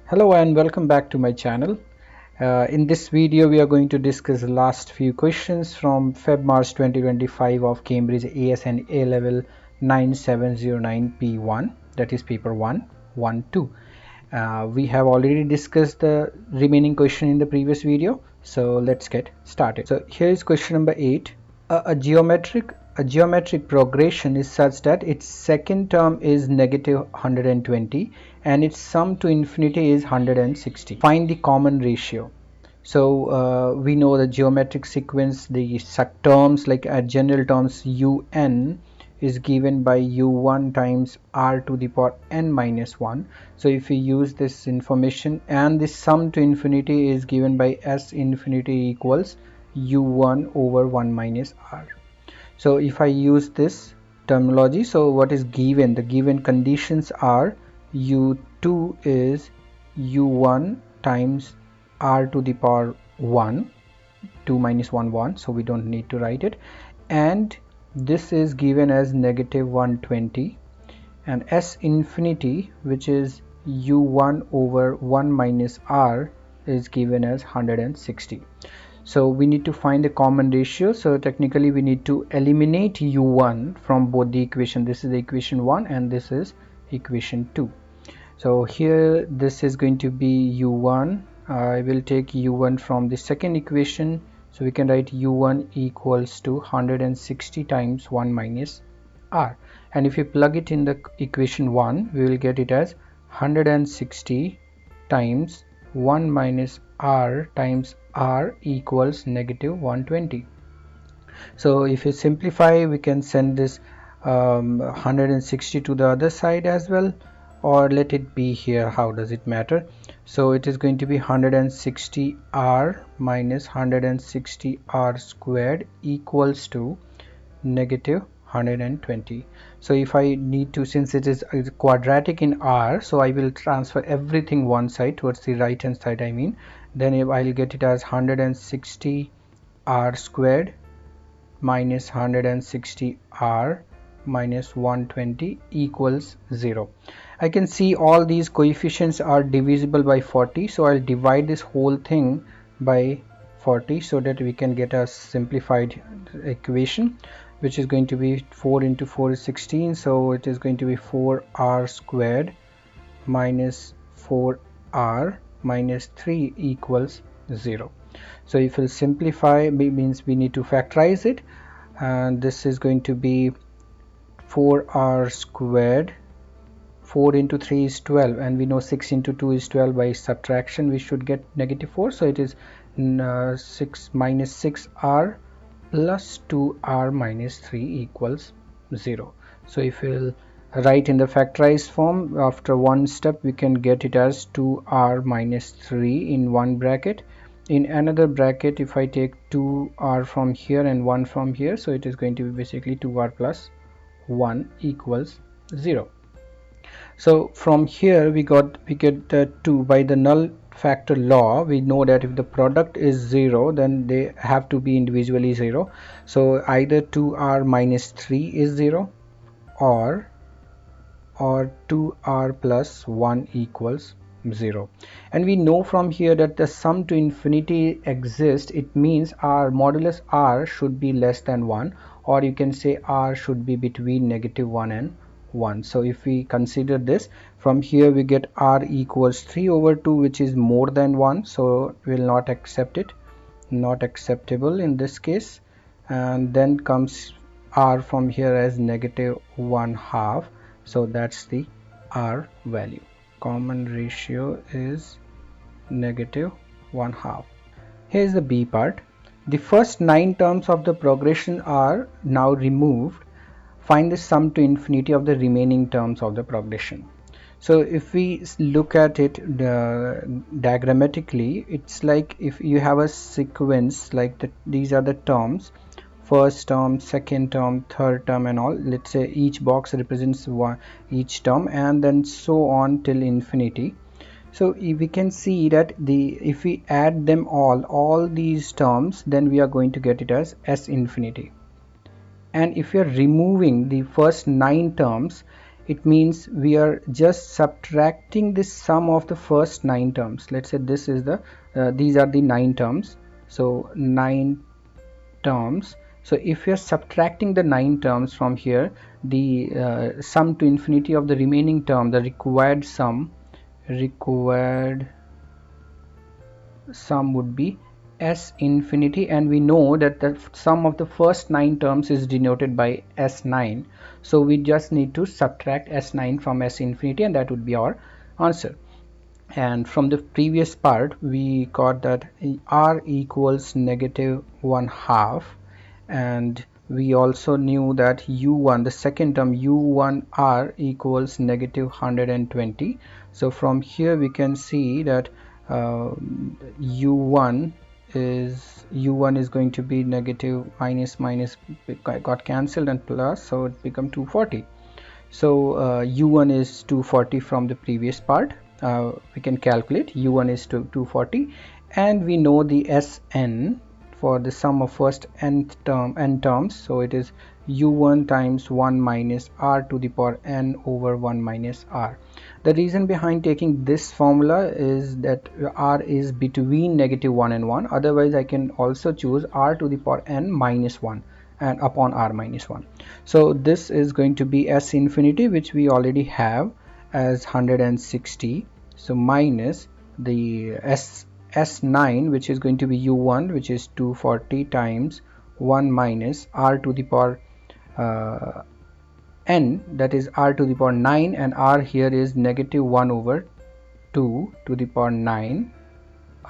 Hello and welcome back to my channel. In this video we are going to discuss the last few questions from Feb-March 2025 of Cambridge ASN A-Level 9709 P1, that is paper 112. We have already discussed the remaining question in the previous video, so let's get started. So here is question number 8. A geometric progression is such that its second term is negative 120 and its sum to infinity is 160. Find the common ratio. So we know the geometric sequence, the terms like general terms un is given by u1 times r to the power n minus 1. So if we use this information, and the sum to infinity is given by s infinity equals u1 over 1 minus r. So if I use this terminology, so what is given? The given conditions are u2 is u1 times r to the power 1, 2 minus 1 1, so we don't need to write it, and this is given as negative 120, and s infinity, which is u1 over 1 minus r, is given as 160. So we need to find the common ratio. So technically we need to eliminate u1 from both the equation. This is the equation 1 and this is equation 2. So here this is going to be u1. I will take u1 from the second equation, so we can write u1 equals to 160 times 1 minus r, and if you plug it in the equation 1, we will get it as 160 times 1 minus r times r equals negative 120. So if you simplify, we can send this 160 to the other side as well, or let it be here. How does it matter? So it is going to be 160 r minus 160 r squared equals to negative 120. So if I need to, since it is quadratic in r, so I will transfer everything one side, towards the right hand side I mean, then I'll get it as 160 r squared minus 160 r minus 120 equals 0. I can see all these coefficients are divisible by 40, so I'll divide this whole thing by 40 so that we can get a simplified equation, which is going to be 4 into 4 is 16, so it is going to be 4r squared minus 4r minus 3 equals 0. So if we'll simplify, means we need to factorize it, and this is going to be 4r squared, 4 into 3 is 12, and we know 6 into 2 is 12. By subtraction we should get negative 4, so it is 6 minus 6r plus 2r minus 3 equals 0. So if we'll write in the factorized form, after one step we can get it as 2r minus 3 in one bracket. In another bracket, if I take 2r from here and 1 from here, so it is going to be basically 2r plus 1 equals 0. So from here we get the 2 by the null factor law. We know that if the product is 0, then they have to be individually 0. So either 2r minus 3 is 0, or 2r plus 1 equals 0. And we know from here that the sum to infinity exists. It means our modulus r should be less than 1, or you can say r should be between negative 1 and 1. So if we consider this, from here we get r equals 3 over 2, which is more than 1, so we will not accept it, not acceptable in this case. And then comes r from here as negative 1/2, so that's the r value. Common ratio is negative 1/2. Here's the b part. The first 9 terms of the progression are now removed. Find the sum to infinity of the remaining terms of the progression. So if we look at it diagrammatically, it's like if you have a sequence like these are the terms, first term, second term, third term, and all. Let's say each box represents each term, and then so on till infinity. So we can see that if we add them all these terms, then we are going to get it as s infinity. And if we are removing the first 9 terms, it means we are just subtracting the sum of the first 9 terms. Let's say this is the these are the 9 terms, so 9 terms. So if we are subtracting the 9 terms from here, the sum to infinity of the remaining term, the required sum would be s infinity, and we know that the sum of the first 9 terms is denoted by s9, so we just need to subtract s9 from s infinity, and that would be our answer. And from the previous part we got that r equals negative 1/2, and we also knew that u1, the second term u1r equals negative 120. So from here we can see that u1 is going to be negative minus minus got cancelled and plus, so it become 240. So u1 is 240 from the previous part. We can calculate u1 is 240, and we know the Sn for the sum of first n terms, so it is u1 times 1 minus r to the power n over 1 minus r. The reason behind taking this formula is that r is between negative 1 and 1, otherwise I can also choose r to the power n minus 1 and upon r minus 1. So this is going to be s infinity, which we already have as 160, so minus the s9, which is going to be u1, which is 240 times 1 minus r to the power n, that is r to the power 9, and r here is negative 1 over 2 to the power 9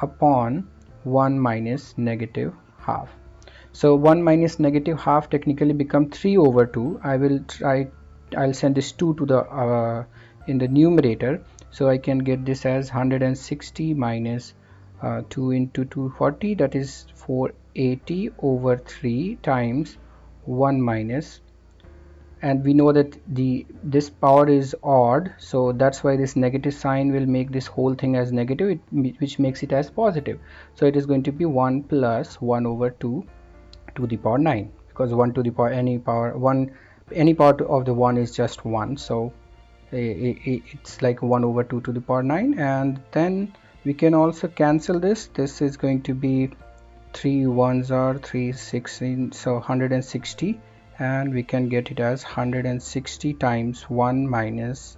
upon 1 minus negative half. So 1 minus negative half technically become 3 over 2. I'll send this 2 to the in the numerator, so I can get this as 160 minus 2 into 240, that is 480 over 3 times 1 minus, and we know that this power is odd, so that's why this negative sign will make this whole thing as negative, which makes it as positive. So it is going to be 1 plus 1 over 2 to the power 9, because 1 to the power any power of the 1 is just 1, so it's like 1 over 2 to the power 9. And then we can also cancel this. This is going to be 3 ones are 3 16, so 160, and we can get it as 160 times 1 minus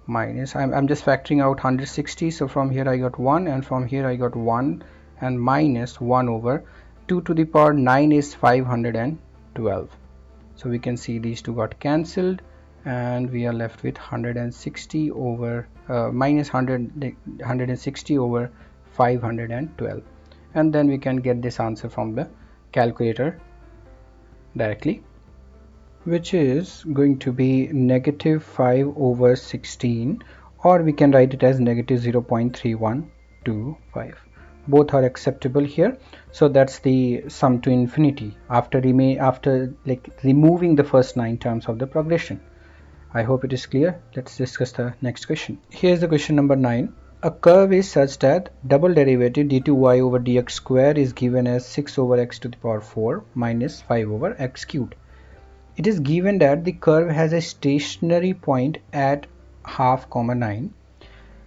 I'm just factoring out 160, so from here I got 1, and from here I got 1, and minus 1 over 2 to the power 9 is 512. So we can see these two got cancelled, and we are left with 160 over minus 160 over 512, and then we can get this answer from the calculator directly, which is going to be negative 5 over 16, or we can write it as negative 0.3125. Both are acceptable here. So that's the sum to infinity after removing the first 9 terms of the progression. I hope it is clear. Let's discuss the next question. Here's the question number 9. A curve is such that double derivative d2y over dx square is given as 6 over x to the power 4 minus 5 over x cubed. It is given that the curve has a stationary point at half comma 9.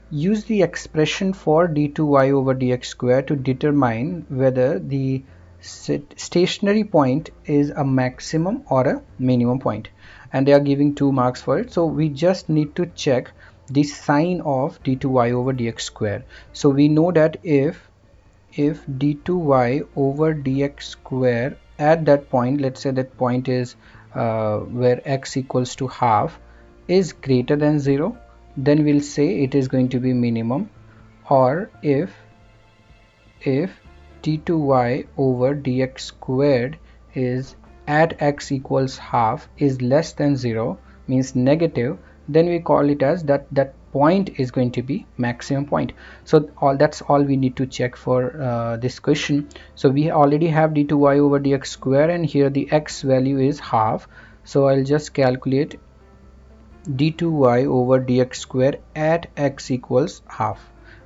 Use the expression for d2y over dx square to determine whether the stationary point is a maximum or a minimum point, and they are giving 2 marks for it. So we just need to check the sign of d2y over dx square. So we know that if d2y over dx square at that point, let's say that point is where x equals to half, is greater than 0, then we'll say it is going to be minimum. Or if d2y over dx squared is at x equals half is less than 0, means negative, then we call it as that point is going to be maximum point. So that's all we need to check for this question. So we already have d2y over dx square, and here the x value is half, so I'll just calculate d2y over dx square at x equals half.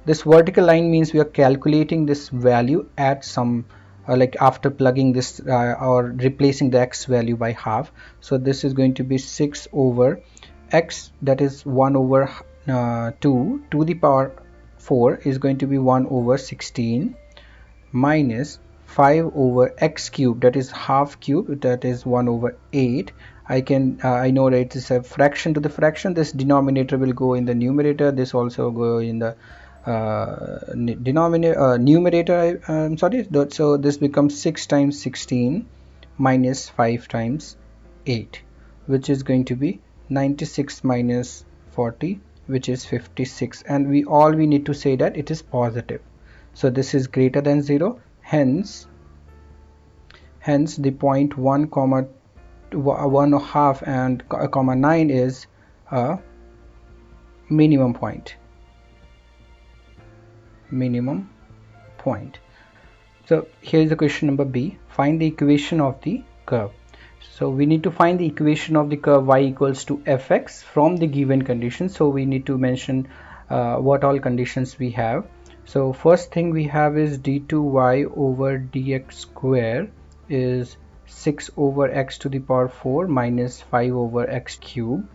This vertical line means we are calculating this value at some like after plugging this or replacing the x value by half. So this is going to be 6 over x, that is 1 over 2 to the power 4, is going to be 1 over 16 minus 5 over x cube, that is half cube, that is 1 over 8. I know that it is a fraction to the fraction. This denominator will go in the numerator, this also go in the numerator. I'm sorry, so this becomes 6 times 16 minus 5 times 8, which is going to be 96 minus 40, which is 56, and we need to say that it is positive. So this is greater than 0, hence the point 1 comma 1 half and comma 9 is a minimum point. So here is the question number B. Find the equation of the curve. So we need to find the equation of the curve y equals to fx from the given conditions. So we need to mention what all conditions we have. So first thing we have is d2y over dx square is 6 over x to the power 4 minus 5 over x cube,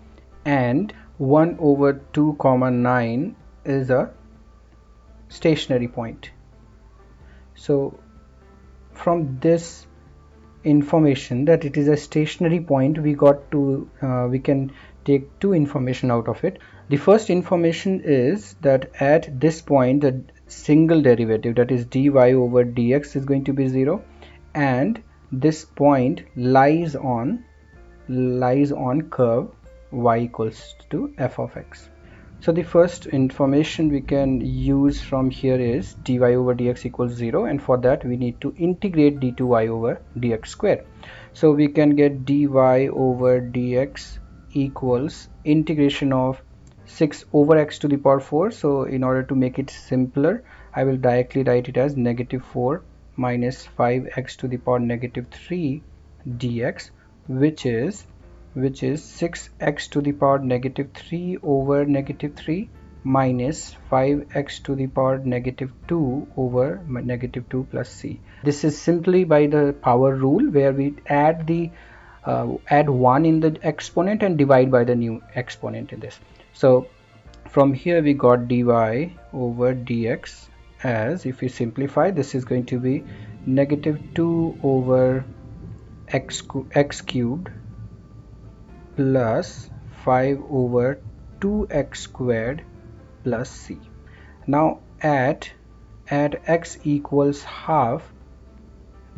and 1 over 2 comma 9 is a stationary point. So from this information that it is a stationary point, we can take two information out of it. The first information is that at this point the single derivative, that is dy over dx, is going to be 0, and this point lies on curve y equals to f of x. So the first information we can use from here is dy over dx equals 0, and for that we need to integrate d2y over dx square. So we can get dy over dx equals integration of 6 over x to the power 4. So in order to make it simpler, I will directly write it as negative 4 minus 5x to the power negative 3 dx, which is 6x to the power negative 3 over negative 3 minus 5x to the power negative 2 over negative 2 plus c. This is simply by the power rule, where we add 1 in the exponent and divide by the new exponent in this. So from here we got dy over dx as, if we simplify, this is going to be negative 2 over x cubed plus 5 over 2x squared plus c. Now at x equals half,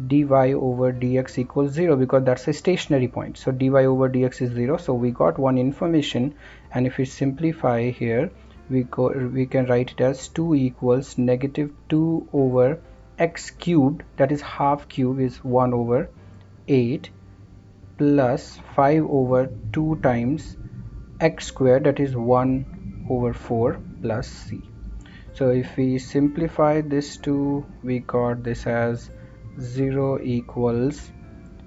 dy over dx equals 0, because that's a stationary point. So dy over dx is 0, so we got one information, and if we simplify here, we can write it as 2 equals negative 2 over x cubed, that is half cube is 1 over 8, plus 5 over 2 times x squared, that is 1 over 4 plus c. So if we simplify this to, we got this as 0 equals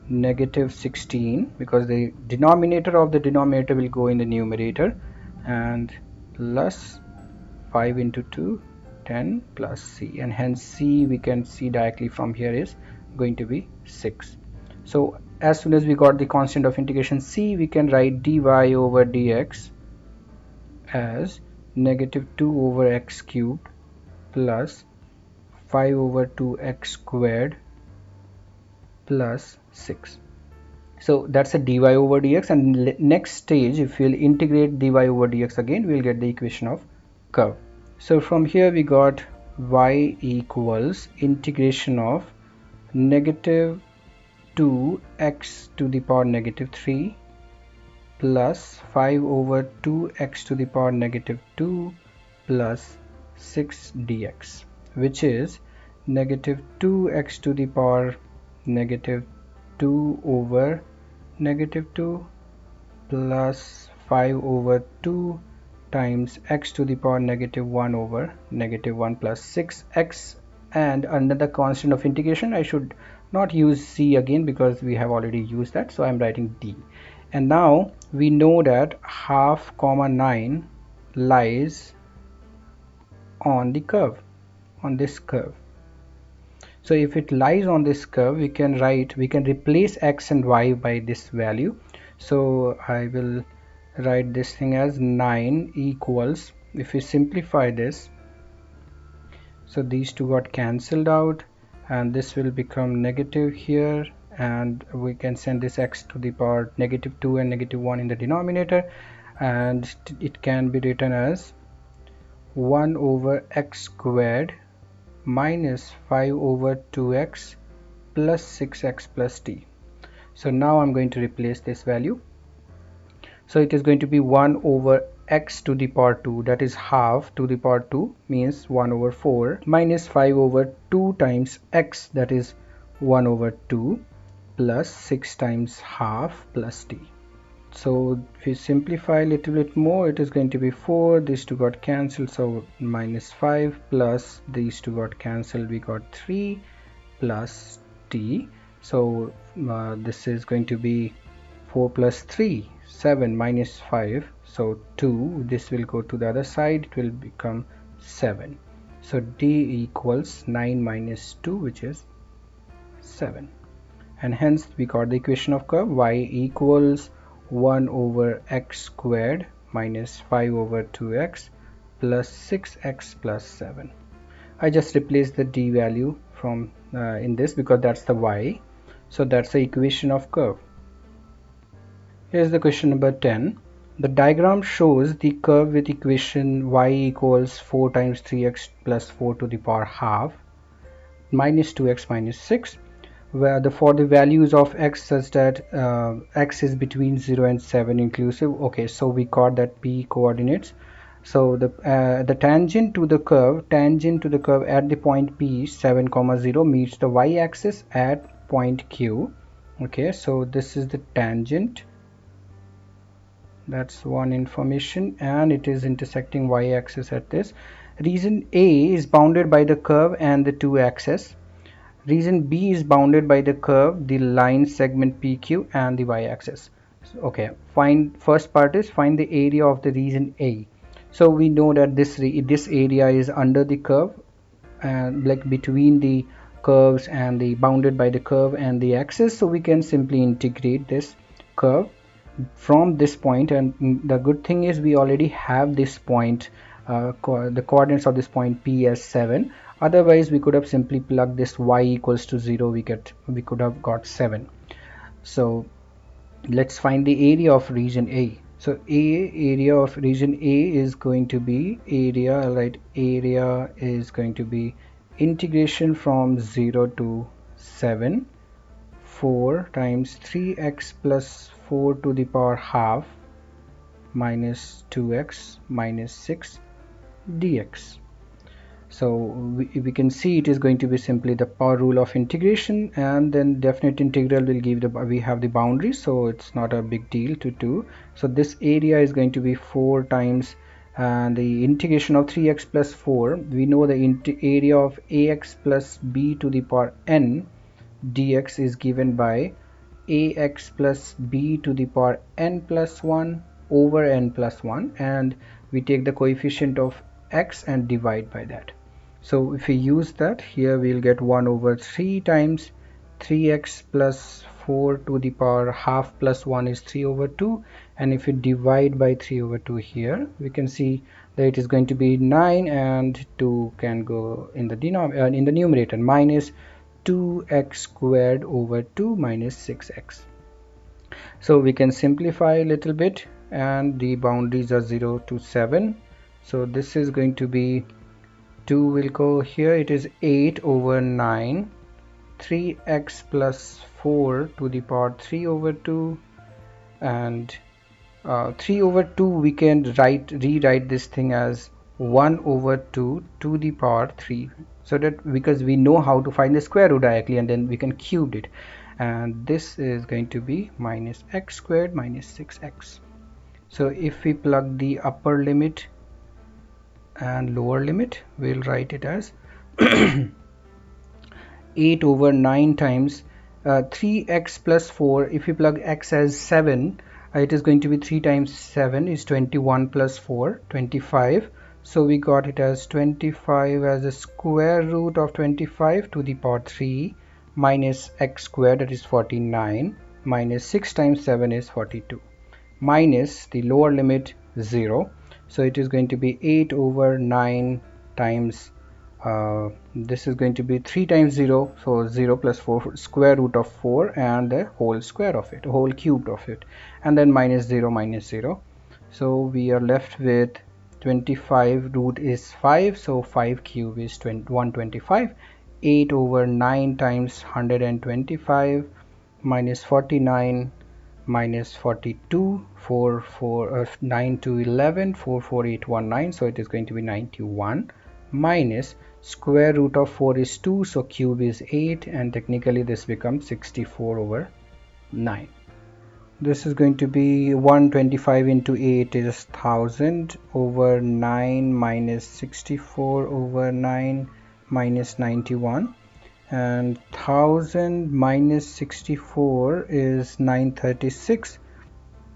negative 16, because the denominator of the denominator will go in the numerator, and plus 5 into 2, 10 plus c, and hence c we can see directly from here is going to be 6. So as soon as we got the constant of integration c, we can write dy over dx as negative 2 over x cubed plus 5 over 2x squared plus 6. So that's a dy over dx, and next stage, if we'll integrate dy over dx again, we'll get the equation of curve. So from here we got y equals integration of negative 2x to the power negative 3 plus 5 over 2x to the power negative 2 plus 6 dx, which is negative 2x to the power negative 2 over negative 2 plus 5 over 2 times x to the power negative 1 over negative 1 plus 6x, and another constant of integration. I should not use c again because we have already used that, so I'm writing d. And now we know that half comma 9 lies on the curve, on this curve. So if it lies on this curve, we can replace x and y by this value. So I will write this thing as 9 equals, if we simplify this, so these two got cancelled out and this will become negative here, and we can send this x to the power -2 and -1 in the denominator, and it can be written as 1 over x squared minus 5 over 2x plus 6x plus t. So now I'm going to replace this value. So it is going to be 1 over x to the power 2, that is half to the power 2 means 1 over 4, minus 5 over 2 times x, that is 1 over 2, plus 6 times half plus t. So if we simplify a little bit more, it is going to be 4, these two got cancelled, so minus 5 plus these two got cancelled, we got 3 plus t. So this is going to be 4 plus 3, 7 minus 5, so 2, this will go to the other side, it will become 7. So d equals 9 minus 2, which is 7. And hence we got the equation of curve y equals 1 over x squared minus 5 over 2x plus 6x plus 7. I just replaced the d value from in this because that's the y. So that's the equation of curve. Here's the question number 10. The diagram shows the curve with equation y equals 4 times 3x plus 4 to the power half minus 2x minus 6, where for the values of x such that x is between 0 and 7 inclusive. Okay, so we got that p coordinates. So the tangent to the curve at the point P 7, 0 meets the y-axis at point Q. Okay, so this is the tangent, that's one information, and it is intersecting y-axis at this. Region A is bounded by the curve and the two axes. Region B is bounded by the curve, the line segment PQ and the y-axis. Okay, first part is find the area of the region A. So we know that this area is under the curve and like between the curves and the bounded by the curve and the axis, so we can simply integrate this curve from this point, and the good thing is we already have this point, the coordinates of this point P as 7. Otherwise we could have simply plugged this y equals to 0, we could have got 7. So let's find the area of region A. So area of region A is going to be area is going to be integration from 0 to 7, 4 times 3x plus 4 to the power half minus 2x minus 6 dx. So we can see it is going to be simply the power rule of integration, and then definite integral will give we have the boundary, so it's not a big deal to do. So this area is going to be 4 times the integration of 3x plus 4. We know the area of ax plus b to the power n dx is given by ax plus b to the power n plus 1 over n plus 1, and we take the coefficient of x and divide by that. So if we use that, here we'll get 1 over 3 times 3x plus 4 to the power half plus 1 is 3 over 2, and if we divide by 3 over 2 here, we can see that it is going to be 9, and 2 can go in the numerator, minus 2x squared over 2 minus 6x. So we can simplify a little bit, and the boundaries are 0 to 7. So this is going to be 2 will go here, it is 8 over 9, 3x plus 4 to the power 3 over 2, and 3 over 2 we can rewrite this thing as 1 over 2 to the power 3, so that because we know how to find the square root directly, and then we can cube it, and this is going to be minus x squared minus 6x. So if we plug the upper limit and lower limit, we'll write it as 8 over 9 times 3x plus 4. If we plug x as 7, it is going to be 3 times 7 is 21 plus 4, 25. So we got it as 25 as a square root of 25 to the power 3 minus x squared, that is 49, minus 6 times 7 is 42. minus the lower limit 0. So it is going to be 8 over 9 times this is going to be 3 times 0, so 0 plus 4, square root of 4 and the whole square of it, whole cubed of it, and then minus 0 minus 0. So we are left with 25, root is 5, so 5 cube is 125. 8 over 9 times 125 minus 49 minus 42, 9 to 11, 44819, so it is going to be 91, minus square root of 4 is 2, so cube is 8, and technically this becomes 64 over 9. This is going to be 125 into 8 is 1000 over 9 minus 64 over 9 minus 91, and 1000 minus 64 is 936,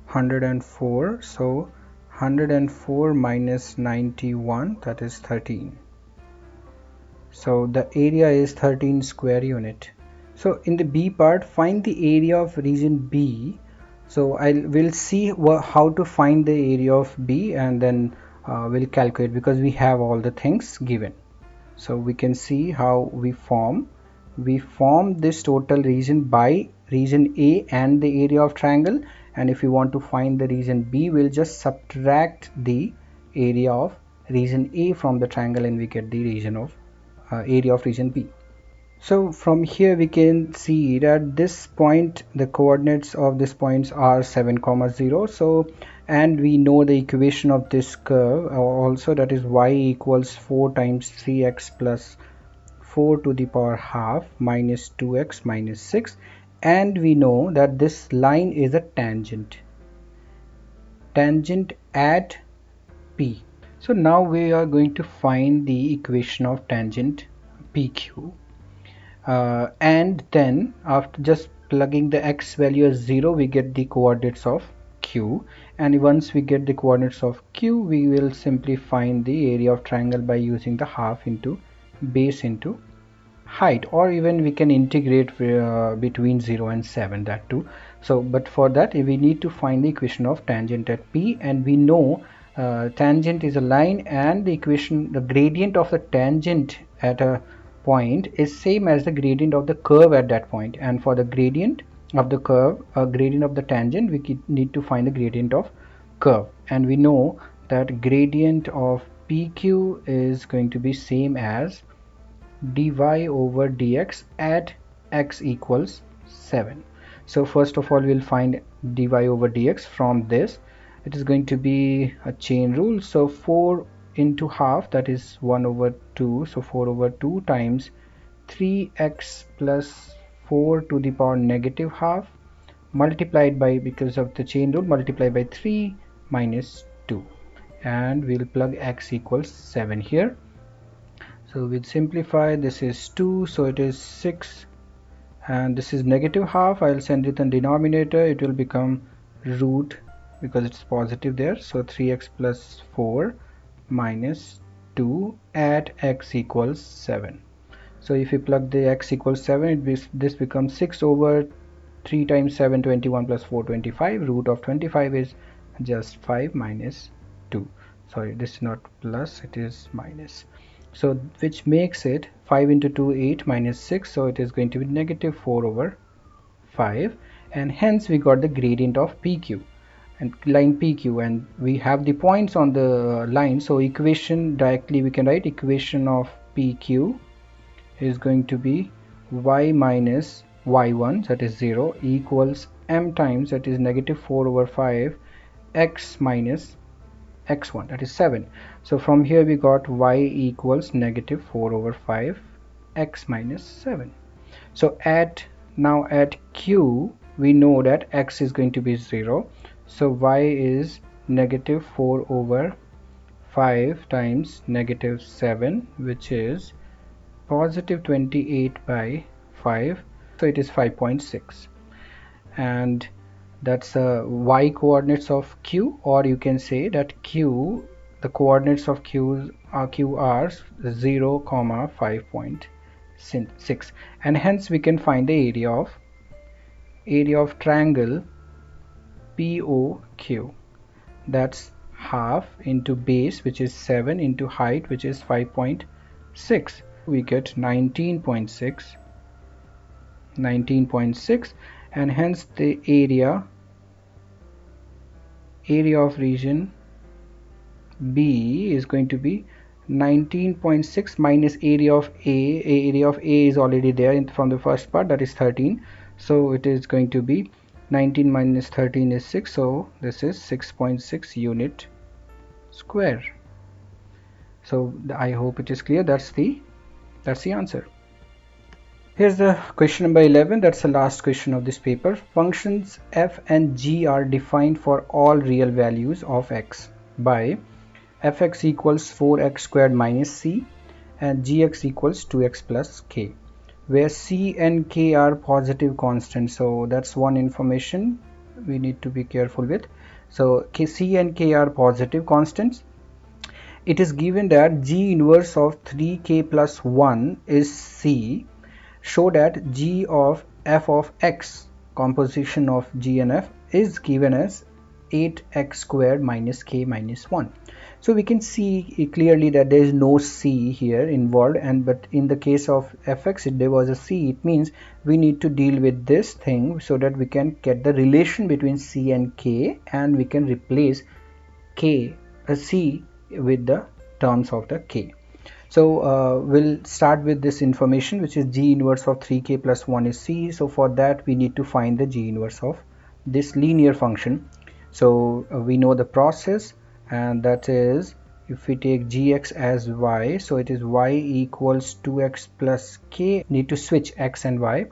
104, so 104 minus 91, that is 13. So the area is 13 square unit. So in the B part, find the area of region B. So I will see how to find the area of B, and then we'll calculate, because we have all the things given. So we can see how we form this total region by region A and the area of triangle, and if we want to find the region B, we'll just subtract the area of region A from the triangle and we get the region of area of region B. So from here we can see that this point, the coordinates of this points are 7, 0. So, and we know the equation of this curve also, that is y equals 4 times 3x plus 4 to the power half minus 2x minus 6, and we know that this line is a tangent at P. So now we are going to find the equation of tangent PQ. And then after just plugging the x value as 0, we get the coordinates of Q, and once we get the coordinates of Q, we will simply find the area of triangle by using the half into base into height, or even we can integrate between 0 and 7, that too. So but for that we need to find the equation of tangent at P, and we know tangent is a line, and the equation, the gradient of the tangent at a point is same as the gradient of the curve at that point, and for the gradient of the curve, gradient of the tangent, we need to find the gradient of curve, and we know that gradient of PQ is going to be same as dy over dx at x equals 7. So first of all we'll find dy over dx. From this it is going to be a chain rule, so 4 into half, that is 1 over 2, so 4 over 2 times 3x plus 4 to the power negative half multiplied by, because of the chain rule, multiplied by 3 minus 2, and we'll plug x equals 7 here. So we'll simplify, this is 2, so it is 6, and this is negative half, I'll send it in denominator, it will become root, because it's positive there, so 3x plus 4 minus 2 at x equals 7. So if you plug the x equals 7, this becomes 6 over 3 times 7, 21 plus 4, 25. Root of 25 is just 5 minus 2. Sorry, this is not plus, it is minus. So which makes it 5 into 2, 8 minus 6. So it is going to be negative 4 over 5. And hence we got the gradient of PQ and line PQ, and we have the points on the line, so equation directly we can write equation of PQ is going to be y minus y1, that is 0, equals m times, that is negative 4 over 5, x minus x1, that is 7. So from here we got y equals negative 4 over 5 x minus 7. So now at Q we know that x is going to be 0, so y is negative 4 over 5 times negative 7, which is positive 28 by 5, so it is 5.6, and that's the y coordinates of Q, or you can say that Q, the coordinates of Q are 0, 5.6, and hence we can find the area of triangle POQ. That's half into base, which is 7, into height, which is 5.6. We get 19.6, and hence the area of region B is going to be 19.6 minus area of A. Area of A is already there from the first part, that is 13. So it is going to be 19 minus 13 is 6. So this is 6.6 unit square. So I hope it is clear. That's the answer. Here's the question number 11. That's the last question of this paper. Functions f and g are defined for all real values of x by fx equals 4x squared minus c and gx equals 2x plus k, where c and k are positive constants. So that's one information we need to be careful with. So c and k are positive constants. It is given that g inverse of 3k plus 1 is c. Show that g of f of x, composition of g and f, is given as 8x squared minus k minus 1. So we can see clearly that there is no c here involved, but in the case of fx there was a c. It means we need to deal with this thing so that we can get the relation between c and k, and we can replace c with the terms of the k. So we'll start with this information, which is g inverse of 3k plus 1 is c. So for that we need to find the g inverse of this linear function. So we know the process, and that is, if we take gx as y, so it is y equals 2x plus k. Need to switch x and y,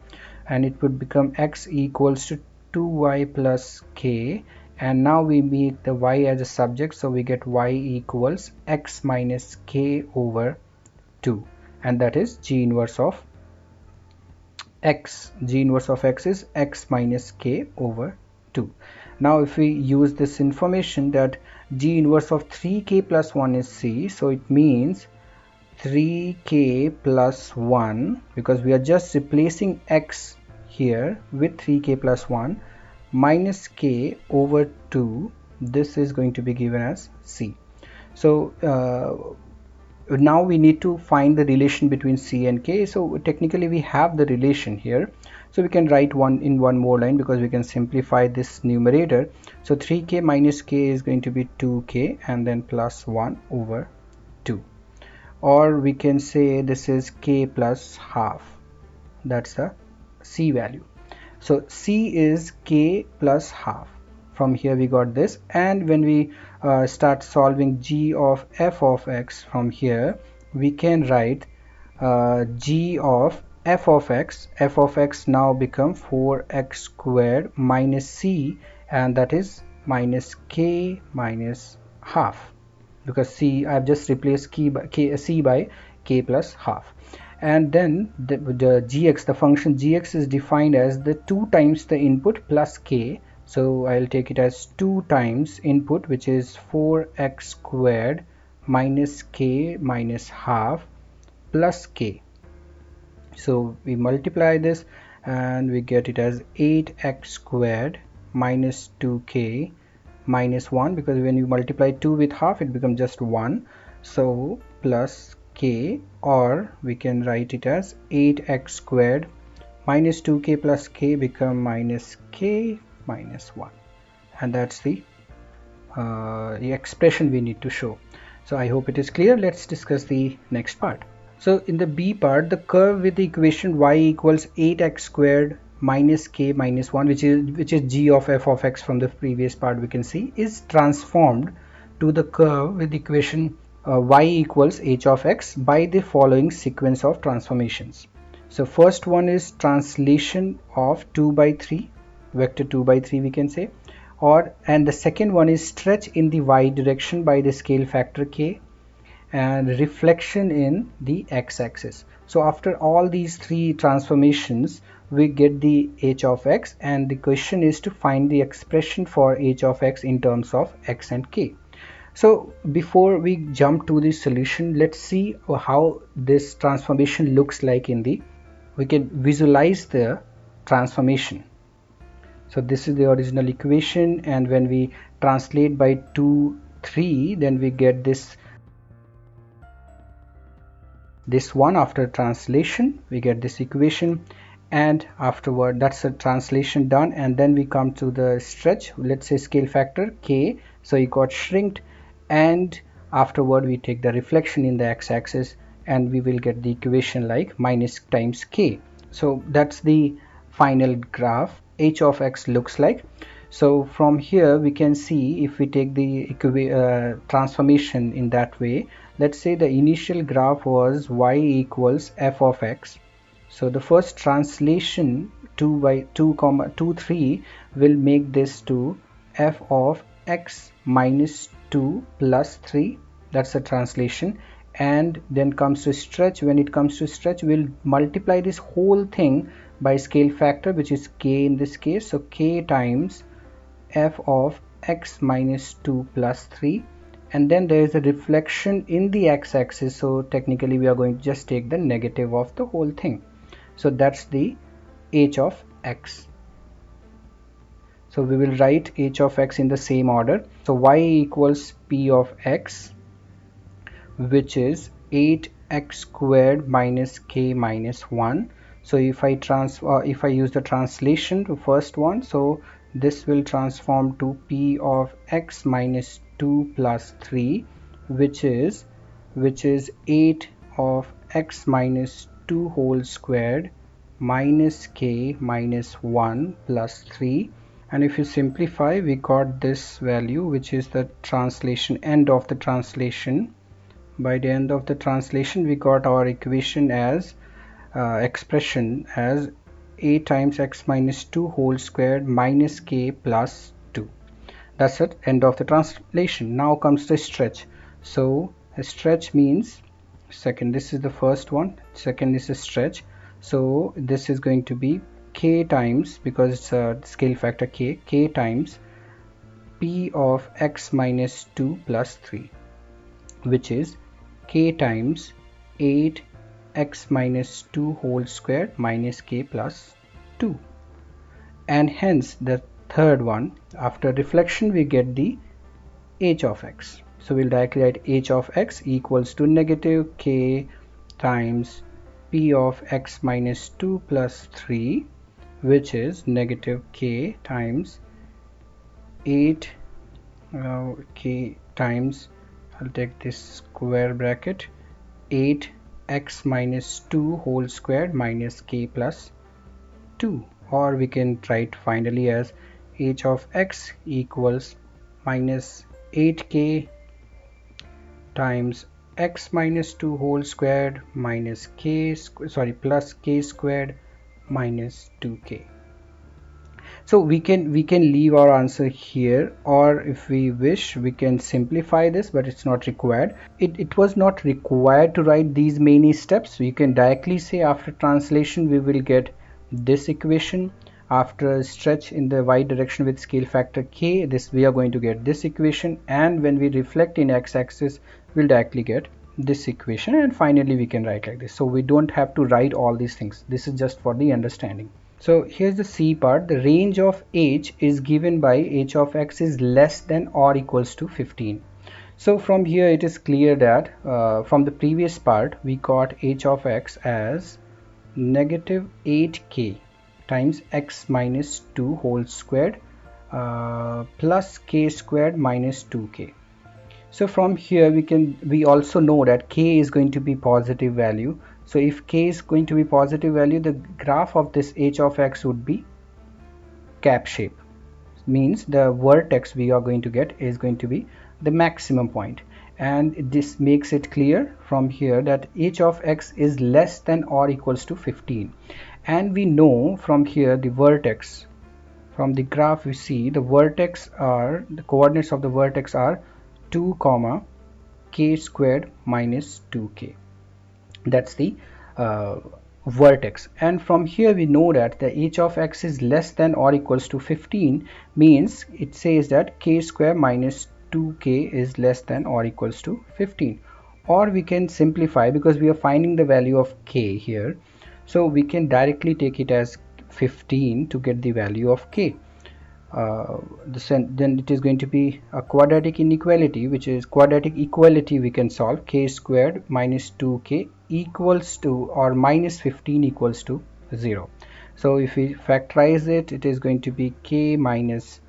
and it would become x equals to 2y plus k. And now we make the y as a subject, so we get y equals x minus k over 2, and that is g inverse of x. G inverse of x is x minus k over 2. Now if we use this information that g inverse of 3k plus 1 is c, so it means 3k plus 1, because we are just replacing x here with 3k plus 1 minus k over 2. This is going to be given as c. So now we need to find the relation between c and k. So technically we have the relation here, so we can write one more line, because we can simplify this numerator. So 3k minus k is going to be 2k, and then plus 1 over 2, or we can say this is k plus half. That's the c value. So c is k plus half. From here we got this, and when we start solving g of f of x from here, we can write g of f of x now become 4x squared minus c, and that is minus k minus half, because c, I have just replaced c by k plus half. And then the gx, the function gx, is defined as the 2 times the input plus k. So I'll take it as 2 times input, which is 4x squared minus k minus half plus k. So we multiply this and we get it as 8x squared minus 2k minus 1, because when you multiply 2 with half it becomes just 1. So plus k, or we can write it as 8x squared minus 2k plus k become minus k minus 1, and that's the expression we need to show. So I hope it is clear. Let's discuss the next part. So in the b part, the curve with the equation y equals 8x squared minus k minus 1, which is g of f of x from the previous part, we can see, is transformed to the curve with the equation y equals h of x by the following sequence of transformations. So first one is translation of 2 by 3, vector 2 by 3 we can say, and the second one is stretch in the y direction by the scale factor k, and reflection in the x-axis. So after all these 3 transformations we get the h of x, and the question is to find the expression for h of x in terms of x and k. So before we jump to the solution, let's see how this transformation looks like we can visualize the transformation. So this is the original equation, and when we translate by 2 3, then we get this one. After translation we get this equation, and afterward that's the translation done, and then we come to the stretch, let's say scale factor k, so it got shrinked, and afterward we take the reflection in the x-axis, and we will get the equation like minus times k. So that's the final graph h of x looks like. So from here we can see, if we take the transformation in that way, let's say the initial graph was y equals f of x. So the first translation 2 by 2 comma 2 3 will make this to f of x minus 2 plus 3. That's the translation. And then comes to stretch. When it comes to stretch, we'll multiply this whole thing by scale factor, which is k in this case. So k times f of x minus 2 plus 3, and then there is a reflection in the x-axis, so technically we are going to just take the negative of the whole thing. So that's the h of x. So we will write h of x in the same order. So y equals p of x, which is 8x squared minus k minus 1. So if I use the translation to first one, so this will transform to p of x minus 2 plus 3, which is 8 of x minus 2 whole squared minus k minus 1 plus 3. And if you simplify, we got this value, which is the translation, end of the translation. By the end of the translation, we got our equation as expression as a times x minus 2 whole squared minus k plus 2. That's it, end of the translation. Now comes the stretch. So a stretch means, second, this is the first one, second is a stretch. So this is going to be k times, because it's a scale factor k times p of x minus 2 plus 3, which is k times 8 x minus 2 whole squared minus k plus 2. And hence the third one, after reflection we get the h of x. So we'll directly write h of x equals to negative k times p of x minus 2 plus 3, which is negative k times 8 k times, I'll take this square bracket, 8 x minus 2 whole squared minus k plus 2. Or we can write finally as h of x equals minus 8k times x minus 2 whole squared minus plus k squared minus 2k. So we can leave our answer here, or if we wish we can simplify this, but it's not required. It was not required to write these many steps. So you can directly say after translation we will get this equation. After stretch in the y direction with scale factor k, this we are going to get this equation, and when we reflect in x-axis we'll directly get this equation, and finally we can write like this. So we don't have to write all these things. This is just for the understanding. So here's the C part. The range of h is given by h of x is less than or equals to 15. So from here it is clear that from the previous part we got h of x as negative 8k times x minus 2 whole squared plus k squared minus 2k. So from here we also know that k is going to be positive value. So if k is going to be positive value, the graph of this h of x would be cap shape. Means the vertex we are going to get is going to be the maximum point. And this makes it clear from here that h of x is less than or equals to 15. And we know from here the vertex, from the graph we see the coordinates of the vertex are 2 comma k squared minus 2k. That's the vertex. And from here we know that the h of x is less than or equals to 15, means it says that k square minus 2k is less than or equals to 15. Or we can simplify, because we are finding the value of k here, so we can directly take it as 15 to get the value of k. then it is going to be a quadratic inequality, which is quadratic equality we can solve. K squared minus 2k equals to, or minus 15 equals to 0. So if we factorize it, it is going to be k minus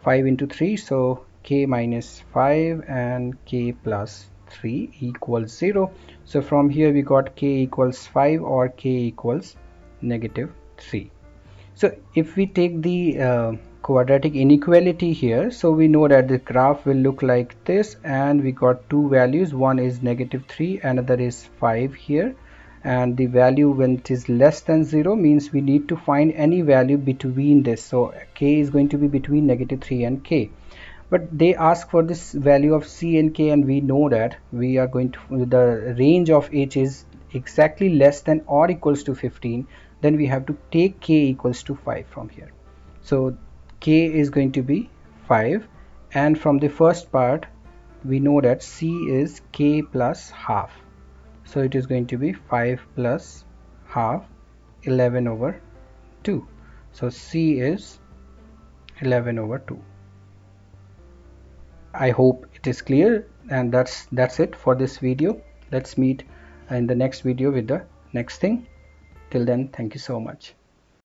5 into 3, so k minus 5 and k plus 3 equals 0. So from here we got k equals 5 or k equals negative 3. So if we take the quadratic inequality here, so we know that the graph will look like this, and we got two values. One is negative 3, another is 5 here, and the value when it is less than 0 means we need to find any value between this. So k is going to be between negative 3 and k, but they ask for this value of c and k, and we know that we are going to, the range of h is exactly less than or equals to 15. Then we have to take k equals to 5 from here. So k is going to be 5, and from the first part we know that c is k plus half, so it is going to be 5 plus half, 11 over 2. So c is 11 over 2. I hope it is clear, and that's it for this video. Let's meet in the next video with the next thing. Till then, thank you so much.